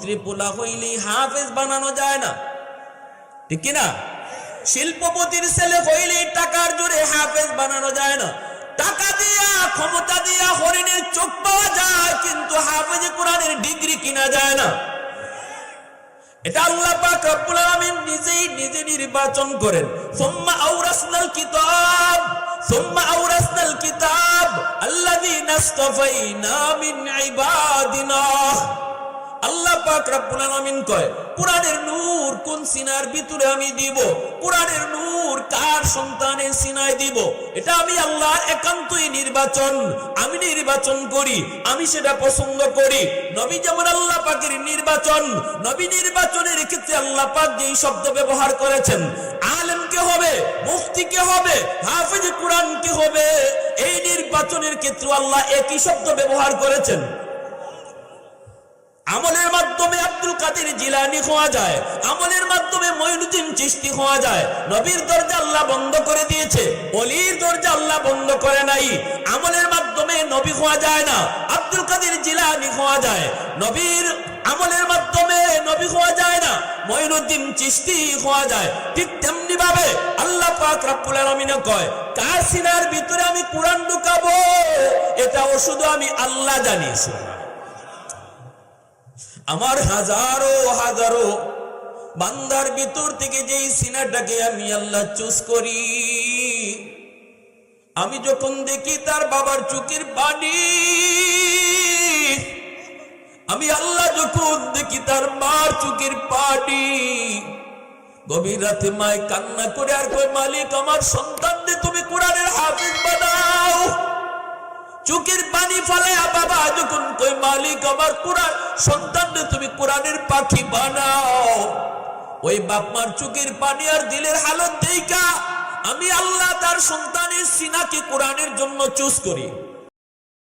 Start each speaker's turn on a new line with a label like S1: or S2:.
S1: ত্রিপুলা হইলেই হাফেজ বানানো যায় না, ঠিক কিনা? শিল্পপতির ছেলে হইলেই টাকার জোরে হাফেজ বানানো যায় না। টাকা দিয়া, ক্ষমতা দিয়া হরিণের চোখ পাওয়া যায়, কিন্তু হাফেজে কোরআনের ডিগ্রি কিনা যায় না। এটা আল্লাহ পাক রব্বুল আলামিন নিজেই নিজে নির্বাচন করেন। সুম্মা আওরাসনাল কিতাব আল্লাযীনা ইসতাফাইনা মিন ইবাদিনা। আল্লাহ পাক রব্বুল আলামিন কয়, কোরআনের নূর কোন সিনার ভিতরে আমি দিব, কোরআনের নূর কার সন্তানের সিনায় দিব, এটা আমি আল্লাহর একান্তই নির্বাচন। আমি নির্বাচন করি, আমি সেটা পছন্দ করি। নবী যেমন আল্লাহ পাকের নির্বাচন, নবী নির্বাচনের ক্ষেত্রে আল্লাহ পাক যেই শব্দ ব্যবহার করেছেন, আলেম কে হবে, মুফতি কে হবে, হাফেজ কোরআন কে হবে, এই নির্বাচনের ক্ষেত্রে আল্লাহ একই শব্দ ব্যবহার করেছেন। আমলের মাধ্যমে আব্দুল কাদের জিলানী হওয়া যায়, আমলের মাধ্যমে মঈনুদ্দিন চিশতি হওয়া যায়। নবীর দরজা আল্লাহ বন্ধ করে দিয়েছে, ওলির দরজা আল্লাহ বন্ধ করে নাই। আমলের মাধ্যমে নবী হওয়া যায় না, আব্দুল কাদের জিলানী হওয়া যায়। নবীর আমলের মাধ্যমে নবী হওয়া যায় না, মঈনুদ্দিন চিশতি হওয়া যায়। ঠিক তেমনি ভাবে আল্লাহ পাক রব্বুল আলামিন কয়, কার সিনার ভিতরে আমি কোরআন ঢুকাবো, এটাও শুধু আমি আল্লাহ জানি। আমার হাজারো হাজারো বান্দার ভিতর থেকে যেই সিনাটাকে আমি আল্লাহ চুজ করি, আমি যখন দেখি তার বাবার চোখের পানি, আমি আল্লাহ যখন দেখি তার মার চোখের পানি, গভীর রাতে মায় কান্না করে আর কই, মালিক আমার সন্তানদের তুমি কোরআনের হাফেজ বানাও। চোখের পানি ফেলায়া বাবা যখন কই, মালিক আমার কোরআন সন্তানদের তুমি কোরআনের পাখি বানাও, ওই বাপ মার চোখের পানি আর দিলের হালত দেইখা আমি আল্লাহ তার সন্তানের সিনাকে কোরআনের জন্য চুজ করি।